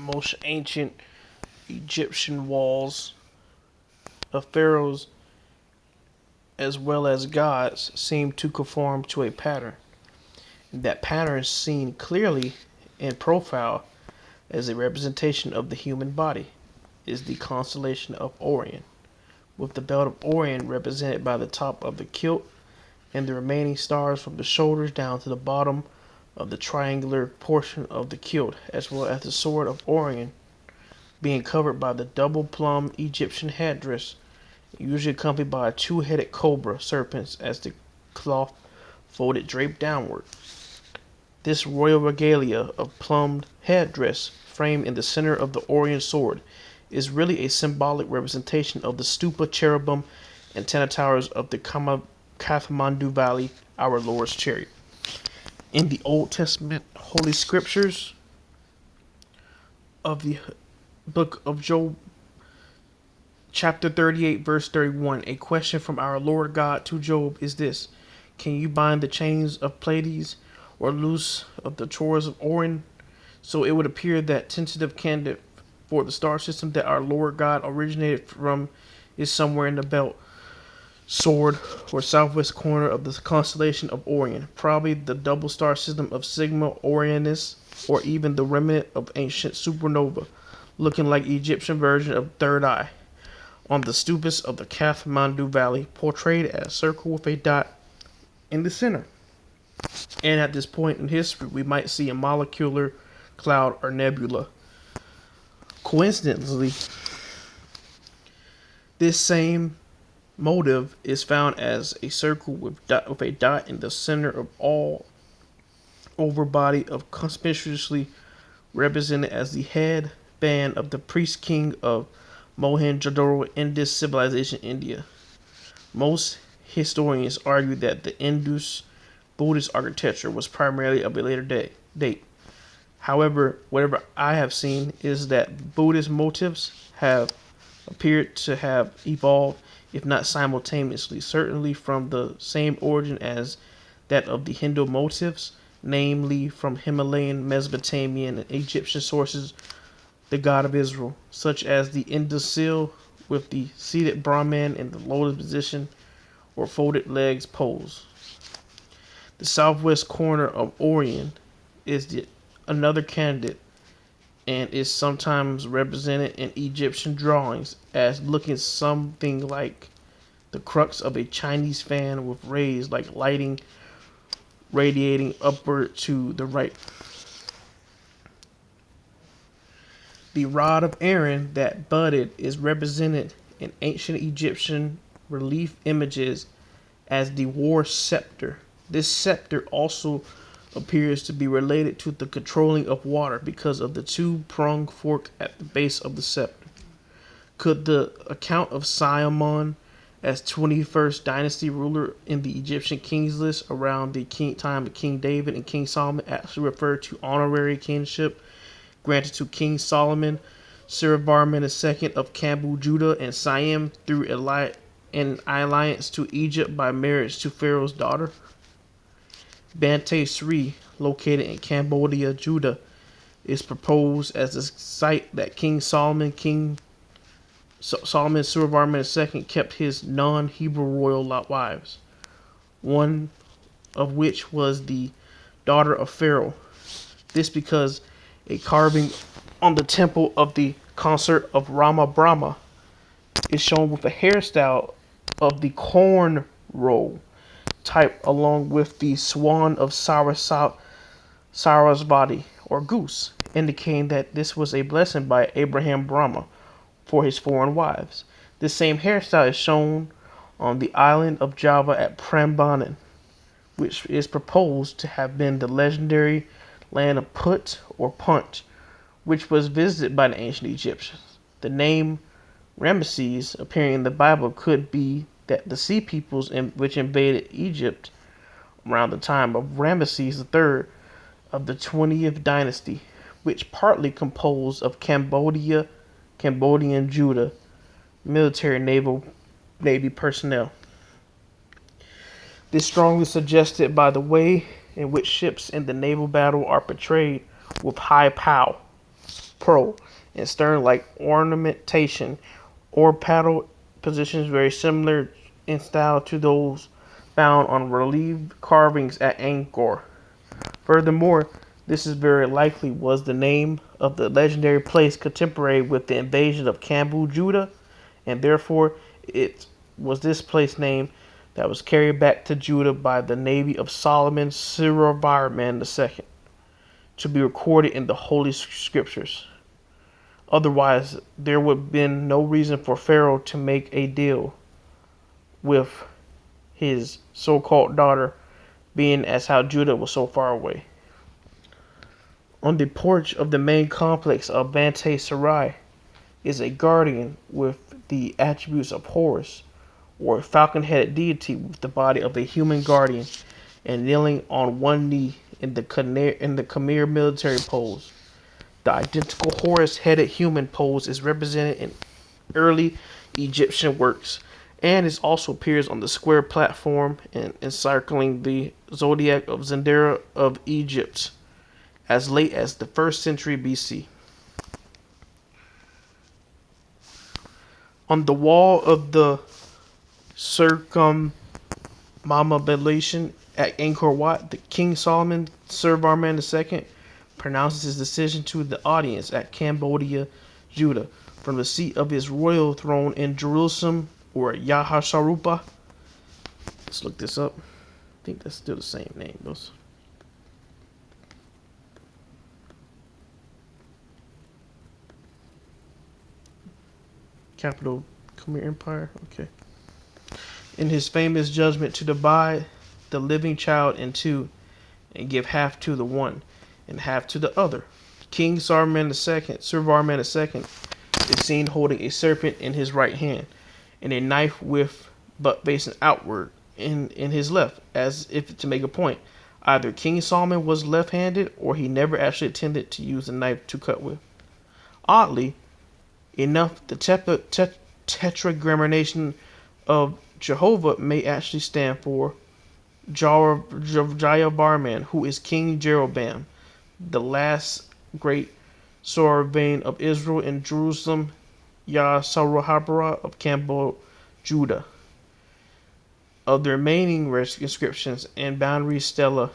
most ancient Egyptian walls of pharaohs as well as gods seem to conform to a pattern. That pattern is seen clearly in profile as a representation of the human body is the constellation of Orion, with the belt of Orion represented by the top of the kilt and the remaining stars from the shoulders down to the bottom of the triangular portion of the kilt, as well as the sword of Orion being covered by the double plum Egyptian headdress, usually accompanied by a two-headed cobra serpent as the cloth folded draped downward. This royal regalia of plumed headdress, framed in the center of the Orion sword, is really a symbolic representation of the stupa cherubim antenna towers of the Kathmandu Valley, our Lord's chariot. In the Old Testament Holy Scriptures of the book of Job, chapter 38, verse 31, a question from our Lord God to Job is this: can you bind the chains of Pleiades or loose of the chores of Orion? So it would appear that tentative candidate for the star system that our Lord God originated from is somewhere in the belt, sword, or southwest corner of the constellation of Orion, probably the double star system of Sigma Orionis, or even the remnant of ancient supernova, looking like the Egyptian version of Third Eye, on the stupas of the Kathmandu Valley, portrayed as a circle with a dot in the center. And at this point in history, we might see a molecular cloud or nebula. Coincidentally, this same motive is found as a circle with a dot in the center of all over body of conspicuously represented as the head band of the priest king of Mohenjo-daro Indus civilization, India. Most historians argue that the Indus Buddhist architecture was primarily of a later date. However, whatever I have seen is that Buddhist motifs have appeared to have evolved, if not simultaneously, certainly from the same origin as that of the Hindu motifs, namely from Himalayan, Mesopotamian, and Egyptian sources, the god of Israel, such as the Indus seal with the seated Brahman in the lotus position or folded legs pose. The southwest corner of Orion is another candidate and is sometimes represented in Egyptian drawings as looking something like the crux of a Chinese fan with rays like lighting radiating upward to the right. The rod of Aaron that budded is represented in ancient Egyptian relief images as the war scepter. This scepter also appears to be related to the controlling of water because of the two-pronged fork at the base of the scepter. Could the account of Solomon as 21st dynasty ruler in the Egyptian kings list around the time of King David and King Solomon actually refer to honorary kingship granted to King Solomon, Siravarman II of Kambu, Judah, and Siam through an alliance to Egypt by marriage to Pharaoh's daughter? Bante Sri, located in Cambodia, Judah, is proposed as the site that King Solomon Suravarman II kept his non-Hebrew royal wives, one of which was the daughter of Pharaoh. This because a carving on the temple of the consort of Rama Brahma is shown with a hairstyle of the corn roll type along with the swan of Sarasvati or goose, indicating that this was a blessing by Abraham Brahma for his foreign wives. This same hairstyle is shown on the island of Java at Prambanan, which is proposed to have been the legendary land of Put or Punt, which was visited by the ancient Egyptians. The name Ramesses appearing in the Bible could be that the sea peoples which invaded Egypt around the time of Ramesses III of the 20th dynasty, which partly composed of Cambodian Judah military navy personnel. This strongly suggested by the way in which ships in the naval battle are portrayed with high pow. pearl, and stern-like ornamentation or paddle positions very similar in style to those found on relief carvings at Angkor. Furthermore, this is very likely was the name of the legendary place contemporary with the invasion of Kambu Judah, and therefore it was this place name that was carried back to Judah by the navy of Solomon Siravarman II to be recorded in the Holy Scriptures. Otherwise, there would have been no reason for Pharaoh to make a deal with his so-called daughter, being as how Judah was so far away. On the porch of the main complex of Bante Sarai is a guardian with the attributes of Horus, or a falcon-headed deity with the body of a human guardian, and kneeling on one knee in the Khmer military pose. The identical Horus-headed human pose is represented in early Egyptian works, and it also appears on the square platform and encircling the zodiac of Zendera of Egypt as late as the 1st century BC. On the wall of the circumambulation at Angkor Wat, the King Solomon Siravarman II pronounces his decision to the audience at Cambodia, Judah, from the seat of his royal throne in Jerusalem, or Yahasharupa. Let's look this up. I think that's still the same name. Those. Capital Khmer Empire. Okay. In his famous judgment to divide the living child in two and give half to the one and half to the other, King Siravarman II is seen holding a serpent in his right hand and a knife with butt facing outward in his left, as if to make a point. Either King Solomon was left-handed or he never actually intended to use the knife to cut with. Oddly enough, the tetragrammaton of Jehovah may actually stand for Jayavarman, who is King Jeroboam, the last great sovereign of Israel in Jerusalem, Yahasharupa of Cambodia, Judah. Of the remaining inscriptions and boundary stela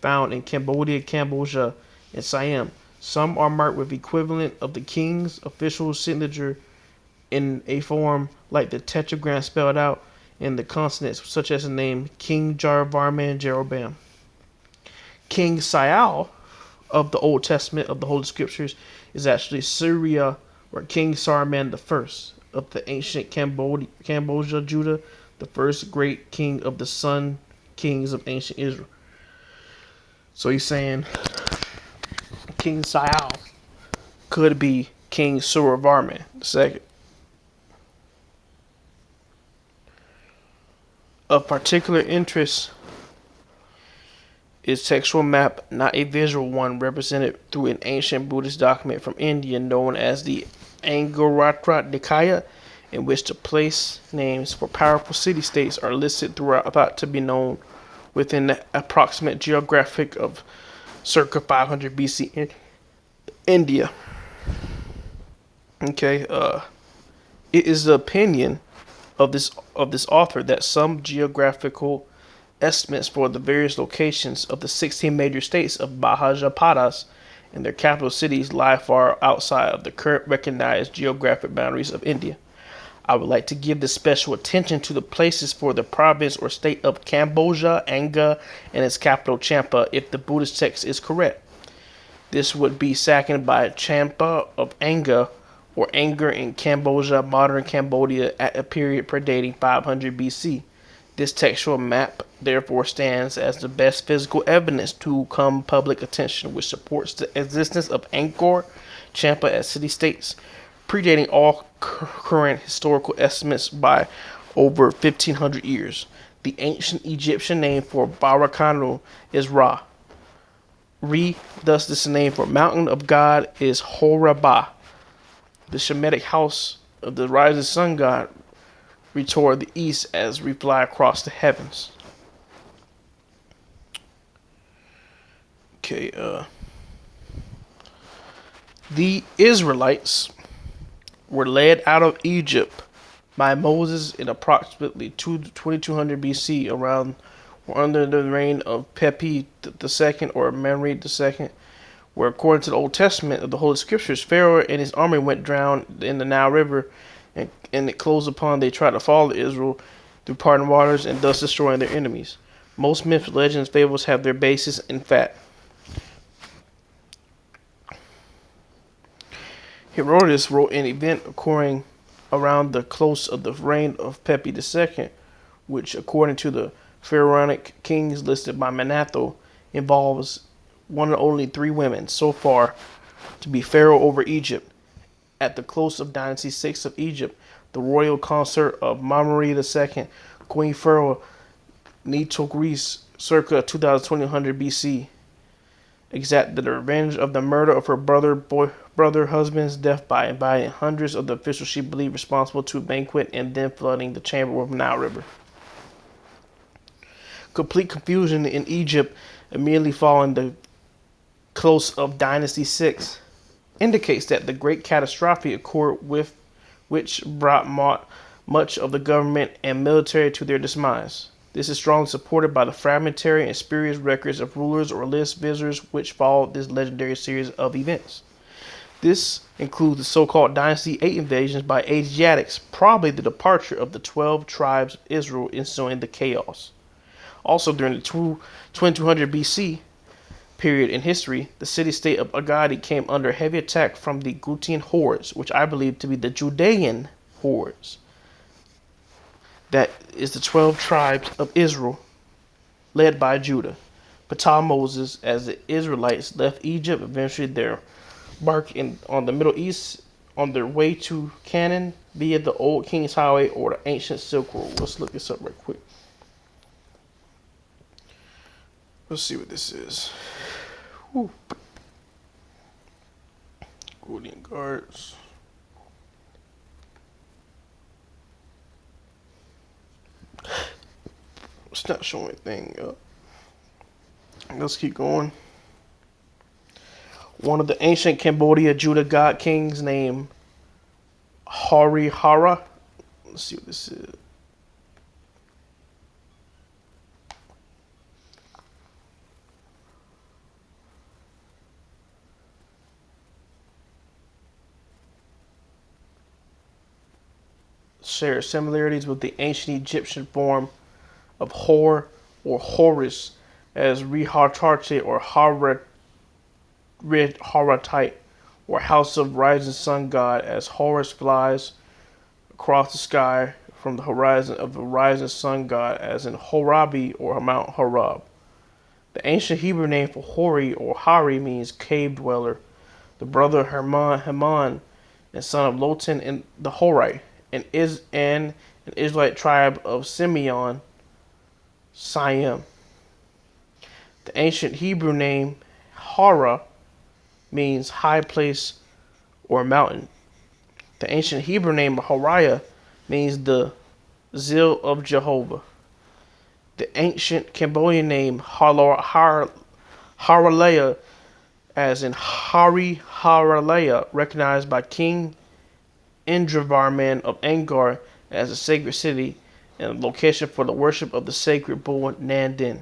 found in Cambodia, Cambodia, and Siam, some are marked with equivalent of the king's official signature in a form like the tetragram spelled out in the consonants, such as the name King Jayavarman Jeroboam. King Saul of the Old Testament of the Holy Scriptures is actually Syria, or King Sarman I of the ancient Cambodia, Judah, the first great king of the Sun Kings of ancient Israel. So he's saying King Saul could be King Siravarman II. Of particular interest is textual map, not a visual one, represented through an ancient Buddhist document from India known as the Anguttara Nikaya, in which the place names for powerful city-states are listed throughout, thought to be known within the approximate geographic of circa 500 BC in India. Okay, it is the opinion of this author that some geographical estimates for the various locations of the 16 major states of Mahajapatas and their capital cities lie far outside of the current recognized geographic boundaries of India. I would like to give this special attention to the places for the province or state of Cambodia, Anga, and its capital Champa, if the Buddhist text is correct. This would be seconded by Champa of Anga, or Anger in Cambodia, modern Cambodia, at a period predating 500 BC. This textual map therefore stands as the best physical evidence to come public attention, which supports the existence of Angkor, Champa as city-states, predating all current historical estimates by over 1,500 years. The ancient Egyptian name for Barakanu is Ra. Thus this name for mountain of God is Horabah. The Shemitic house of the rising sun god toward the east as we fly across the heavens. Okay, The Israelites were led out of Egypt by Moses in approximately 2200 BC, around or under the reign of Pepi II or Menrid II, where according to the Old Testament of the Holy Scriptures, Pharaoh and his army went drowned in the Nile River, and it closed upon they tried to follow Israel through parted waters and thus destroying their enemies. Most myths, legends, fables have their basis in fact. Herodotus wrote an event occurring around the close of the reign of Pepi II, which, according to the pharaonic kings listed by Manetho, involves one of only 3 women so far to be pharaoh over Egypt. At the close of Dynasty 6 of Egypt, the royal consort of Mamre II, Queen Pharaoh Nitocris, circa 2200 BC, exacted the revenge of the murder of her brother husband's death by inviting hundreds of the officials she believed responsible to a banquet and then flooding the chamber with the Nile River. Complete confusion in Egypt immediately following the close of Dynasty 6 indicates that the great catastrophe occurred with which brought much of the government and military to their demise. This is strongly supported by the fragmentary and spurious records of rulers or list visitors which followed this legendary series of events. This includes the so-called Dynasty 8 invasions by Asiatics, probably the departure of the 12 tribes of Israel ensuing the chaos. Also, during the 2200 BC period in history, the city-state of Agadi came under heavy attack from the Gutian hordes, which I believe to be the Judean hordes. That is the 12 tribes of Israel, led by Judah. Ptah Moses, as the Israelites left Egypt, eventually their embark on the Middle East on their way to Canaan via the Old King's Highway or the ancient Silk Road. Let's look this up right quick. Let's see what this is. Whew. Gordian guards. It's not showing anything up. Let's keep going. One of the ancient Cambodia Judah god kings named Harihara. Let's see what this is. Shares similarities with the ancient Egyptian form of Hor or Horus as Rihartarte or Haratite, or house of rising sun god, as Horus flies across the sky from the horizon of the rising sun god, as in Horabi or Mount Horab. The ancient Hebrew name for Hori or Hari means cave dweller. The brother Haman and son of Lotan and the Horite, an Israelite tribe of Simeon, Siam. The ancient Hebrew name Hara means high place or mountain. The ancient Hebrew name Horiah means the zeal of Jehovah. The ancient Cambodian name Haraleya, as in Hari Haraleya, recognized by King Indravarman of Angar as a sacred city and a location for the worship of the sacred bull Nandin.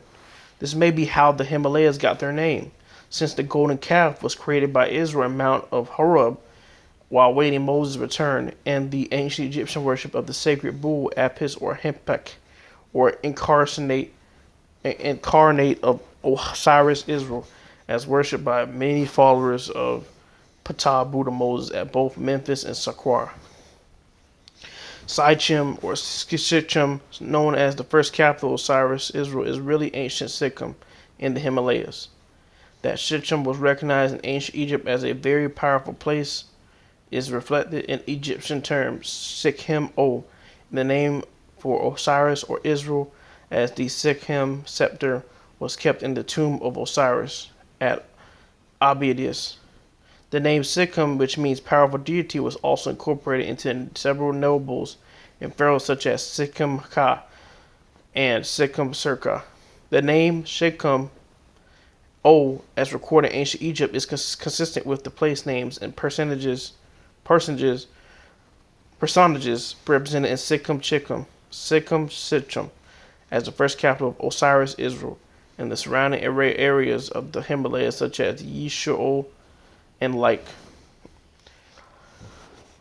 This may be how the Himalayas got their name, since the golden calf was created by Israel in Mount of Horeb while waiting Moses' return, and the ancient Egyptian worship of the sacred bull Apis or Hempek, or incarnate of Osiris Israel, as worshipped by many followers of Ptah Buddha Moses at both Memphis and Saqqara. Sichim or Sikkim, known as the first capital of Osiris Israel, is really ancient Sikkim in the Himalayas. That Sikkim was recognized in ancient Egypt as a very powerful place is reflected in Egyptian terms Sikkim-O, the name for Osiris or Israel, as the Sikkim scepter was kept in the tomb of Osiris at Abydos. The name Sikkim, which means powerful deity, was also incorporated into several nobles and pharaohs such as Sikkim-Ka and Sikkim-Serka. The name Sikkim O, as recorded in ancient Egypt, is consistent with the place names and personages, represented in Sikkim as the first capital of Osiris, Israel, and the surrounding areas of the Himalayas, such as Yishuo and like.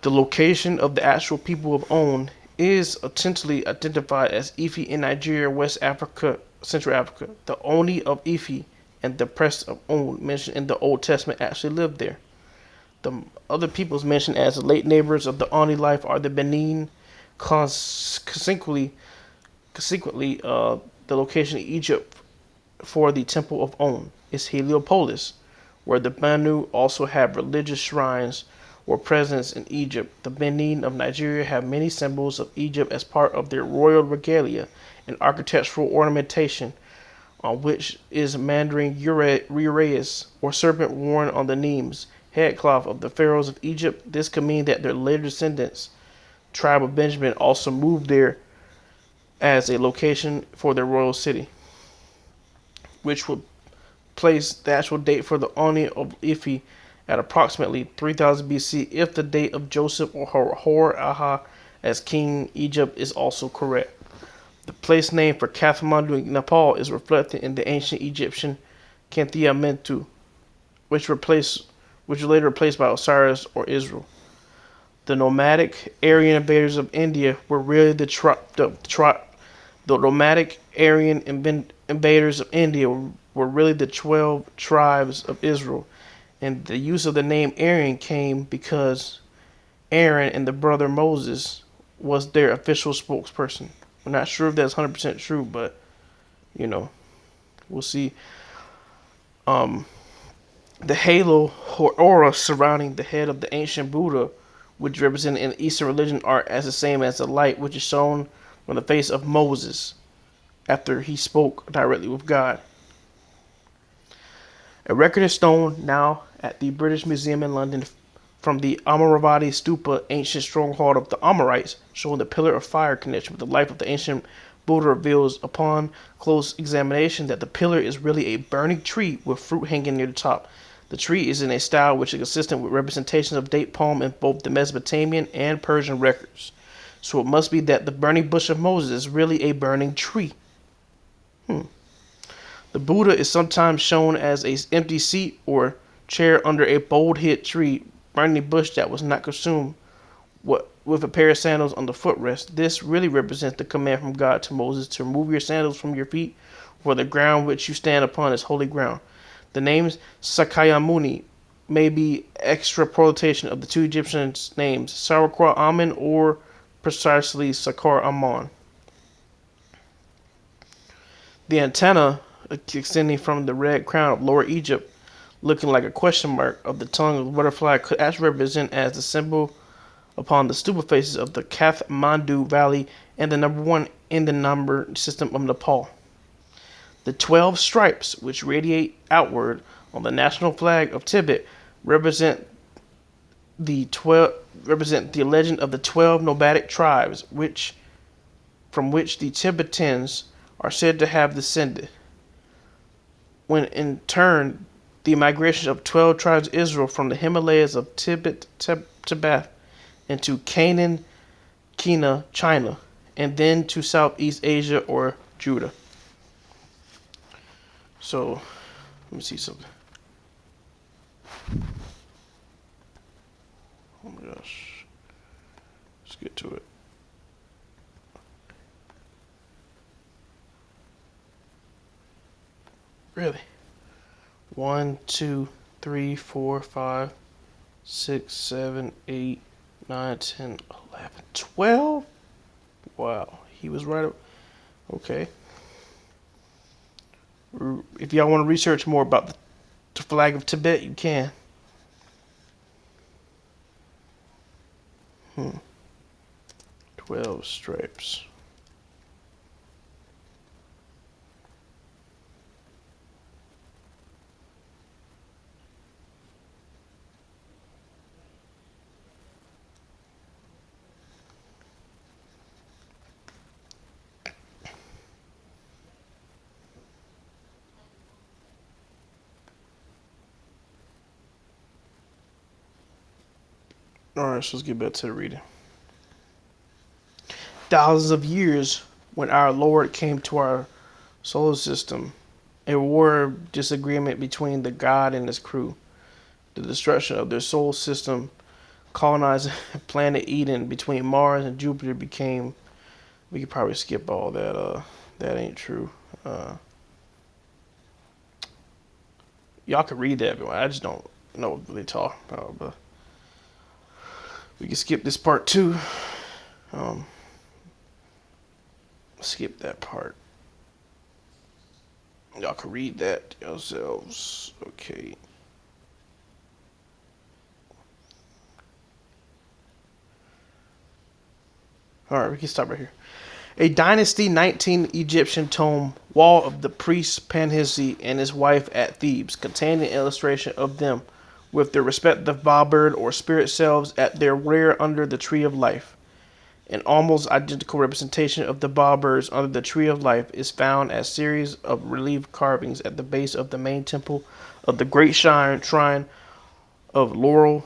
The location of the actual people of On is essentially identified as Ife in Nigeria, West Africa, Central Africa. The Oni of Ife and the press of On mentioned in the Old Testament actually lived there. The other peoples mentioned as the late neighbors of the Oni life are the Benin. Consequently, the location of Egypt for the Temple of On is Heliopolis, where the Banu also have religious shrines or presence in Egypt. The Benin of Nigeria have many symbols of Egypt as part of their royal regalia and architectural ornamentation, on which is Mandarin uraeus, or serpent worn on the Nemes, headcloth of the pharaohs of Egypt. This could mean that their later descendants, tribe of Benjamin, also moved there as a location for their royal city, which would place the actual date for the Oni of Ife at approximately 3000 BC if the date of Joseph or Hor-Aha as king Egypt is also correct. The place name for Kathmandu in Nepal is reflected in the ancient Egyptian Khentiamentu, which was later replaced by Osiris or Israel. The nomadic Aryan invaders of India were really the nomadic Aryan invaders of India were really the 12 tribes of Israel, and the use of the name Aryan came because Aaron and the brother Moses was their official spokesperson. I'm not sure if that's 100% true, but we'll see. The halo or aura surrounding the head of the ancient Buddha, which represented in Eastern religion, are as the same as the light which is shown from the face of Moses after he spoke directly with God. A record is stone now at the British Museum in London from the Amaravati Stupa, ancient stronghold of the Amorites, showing the pillar of fire connection with the life of the ancient Buddha, reveals upon close examination that the pillar is really a burning tree with fruit hanging near the top. The tree is in a style which is consistent with representations of date palm in both the Mesopotamian and Persian records. So it must be that the burning bush of Moses is really a burning tree. The Buddha is sometimes shown as an empty seat or chair under a bold-hit tree, burning bush that was not consumed, with a pair of sandals on the footrest. This really represents the command from God to Moses to remove your sandals from your feet, for the ground which you stand upon is holy ground. The names Sakyamuni may be extrapolation of the two Egyptian names, Sarakwa Amen or precisely Sakar Aman. The antenna extending from the red crown of Lower Egypt, looking like a question mark of the tongue of the butterfly, could actually represent as the symbol upon the stupa faces of the Kathmandu Valley and the number 1 in the number system of Nepal. The 12 stripes, which radiate outward on the national flag of Tibet, represent the legend of the 12 nomadic tribes, from which the Tibetans are said to have descended. When in turn, the migration of 12 tribes of Israel from the Himalayas of Tibet into Canaan, China, and then to Southeast Asia or Judah. So, let me see something. Oh my gosh. Let's get to it. Really? 1, 2, 3, 4, 5, 6, 7, 8, 9, 10, 11, 12? Wow. He was right. Okay. If y'all want to research more about the flag of Tibet, you can. 12 stripes. Alright, so let's get back to the reading. Thousands of years when our Lord came to our solar system, a war of disagreement between the god and his crew, the destruction of their solar system, colonizing planet Eden between Mars and Jupiter became. We could probably skip all that. That ain't true. Y'all can read that, but I just don't know what they talk about. But we can skip this part too. Skip that part. Y'all can read that yourselves. Okay. Alright, we can stop right here. A Dynasty 19 Egyptian tomb, wall of the priest Panhisi and his wife at Thebes, containing an illustration of them with their respective Ba-bird or spirit selves at their rear under the tree of life. An almost identical representation of the Ba-birds under the tree of life is found as series of relief carvings at the base of the main temple of the great shrine of Laurel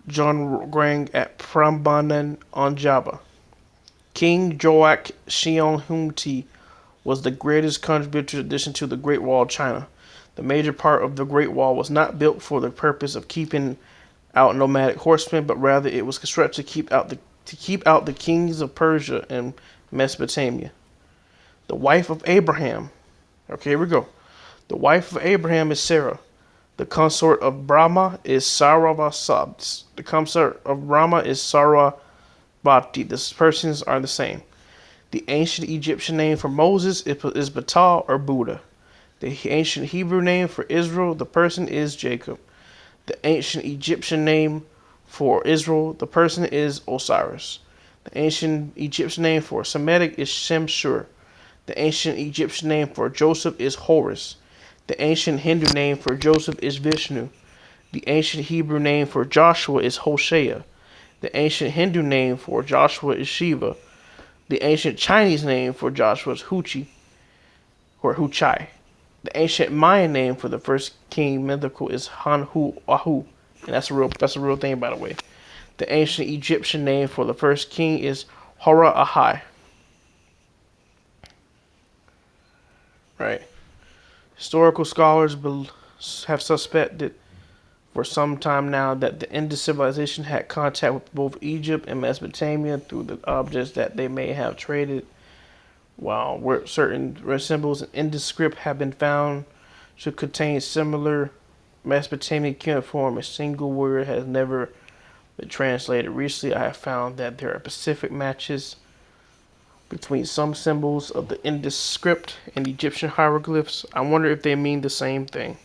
Jongrang at Prambanan on Java. King Joak Seonhumti was the greatest contributor addition to the Great Wall of China. The major part of the Great Wall was not built for the purpose of keeping out nomadic horsemen, but rather it was constructed to keep out the kings of Persia and Mesopotamia. The wife of Abraham. Okay, here we go. The wife of Abraham is Sarah. The consort of Brahma is Saravasad. The consort of Brahma is Saravati. The persons are the same. The ancient Egyptian name for Moses is Batal or Buddha. The ancient Hebrew name for Israel, the person is Jacob. The ancient Egyptian name for Israel, the person is Osiris. The ancient Egyptian name for Semitic is Shemshur. The ancient Egyptian name for Joseph is Horus. The ancient Hindu name for Joseph is Vishnu. The ancient Hebrew name for Joshua is Hoshea. The ancient Hindu name for Joshua is Shiva. The ancient Chinese name for Joshua is Huchi or Huchai. The ancient Mayan name for the first king mythical is Hanhu-Ahu. And that's a real thing, by the way. The ancient Egyptian name for the first king is Hora-Ahai. Right. Historical scholars have suspected for some time now that the Indus civilization had contact with both Egypt and Mesopotamia through the objects that they may have traded. While certain symbols in Indus script have been found to contain similar Mesopotamian cuneiform, a single word has never been translated. Recently, I have found that there are specific matches between some symbols of the Indus script and Egyptian hieroglyphs. I wonder if they mean the same thing.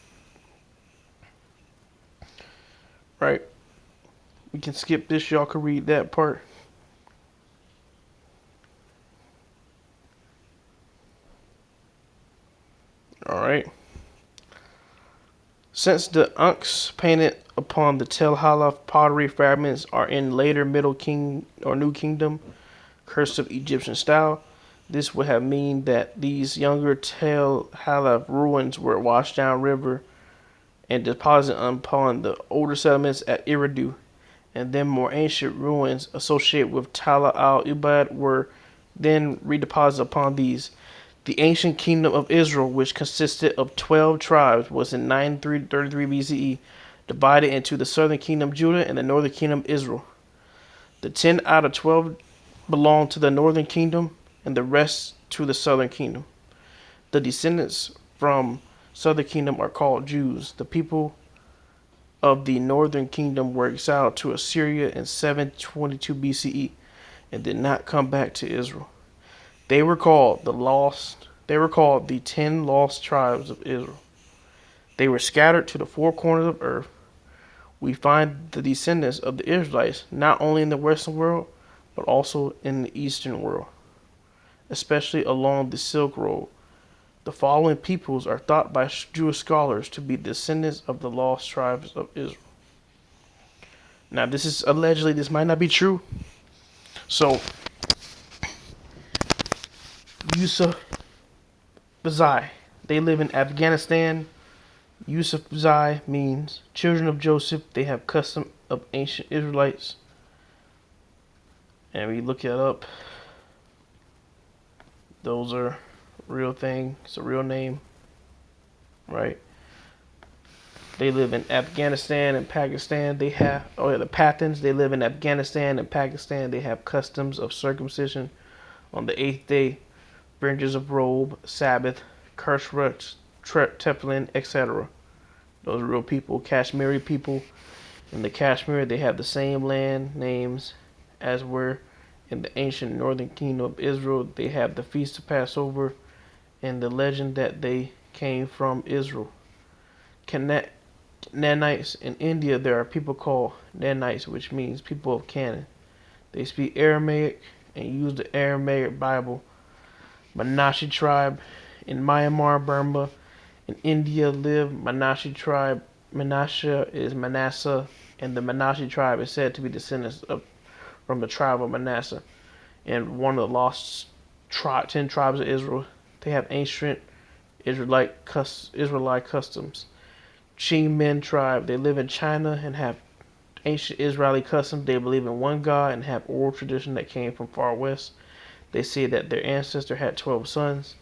Right? We can skip this. Y'all can read that part. Alright. Since the unks painted upon the Tel Halaf pottery fragments are in later Middle King or New Kingdom cursive Egyptian style, this would have mean that these younger Tel Halaf ruins were washed down river and deposited upon the older settlements at Eridu, and then more ancient ruins associated with Tala al-Ibad were then redeposited upon these. The ancient kingdom of Israel, which consisted of 12 tribes, was in 933 BCE divided into the southern kingdom Judah and the northern kingdom Israel. The 10 out of 12 belonged to the northern kingdom and the rest to the southern kingdom. The descendants from southern kingdom are called Jews. The people of the northern kingdom were exiled to Assyria in 722 BCE and did not come back to Israel. They were called the 10 lost tribes of Israel. They were scattered to the four corners of earth. We find the descendants of the Israelites not only in the western world, but also in the eastern world, especially along the Silk Road. The following peoples are thought by Jewish scholars to be descendants of the lost tribes of Israel. Now, this is allegedly, this might not be true. So, Yusuf Bazai, they live in Afghanistan. Yusuf Bazai means children of Joseph. They have custom of ancient Israelites. And we look it up. Those are real thing. It's a real name, right? They live in Afghanistan and Pakistan. They have, oh yeah, the Pathans. They live in Afghanistan and Pakistan. They have customs of circumcision on the 8th day, fringes of robe, Sabbath, Kershruts, Teflin, etc. Those are real people. Kashmiri people. In the Kashmir, they have the same land names as were in the ancient northern kingdom of Israel. They have the feast of Passover and the legend that they came from Israel. Canaanites in India, there are people called Nanites, which means people of Canaan. They speak Aramaic and use the Aramaic Bible. Manasseh tribe in Myanmar, Burma, in India live Manasseh tribe. Manasseh is Manasseh, and the Manasseh tribe is said to be descendants from the tribe of Manasseh, and one of the lost 10 tribes of Israel. They have ancient Israelite customs. Min tribe, they live in China and have ancient Israeli customs. They believe in one God and have oral tradition that came from far west. They say that their ancestor had 12 sons.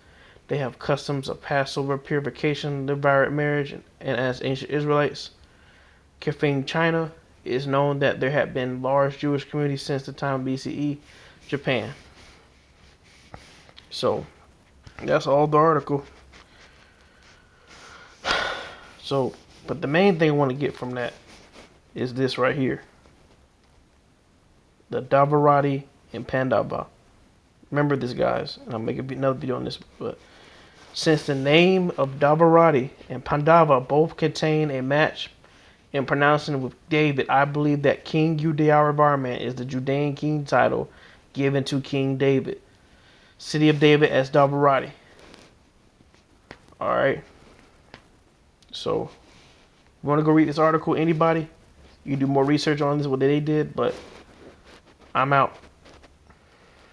They have customs of Passover, purification, levirate marriage, and as ancient Israelites. Kifing, China, it is known that there have been large Jewish communities since the time of BCE. Japan. So, that's all the article. So, but the main thing I want to get from that is this right here. The DVARAVATI and Pandava. Remember this, guys, and I'll make another video on this, but since the name of DVARAVATI and Pandava both contain a match in pronouncing with David, I believe that King UDYADYAVARMAN is the Judean king title given to King David. City of David as DVARAVATI. Alright. So, you want to go read this article? Anybody? You do more research on this, what they did, but I'm out.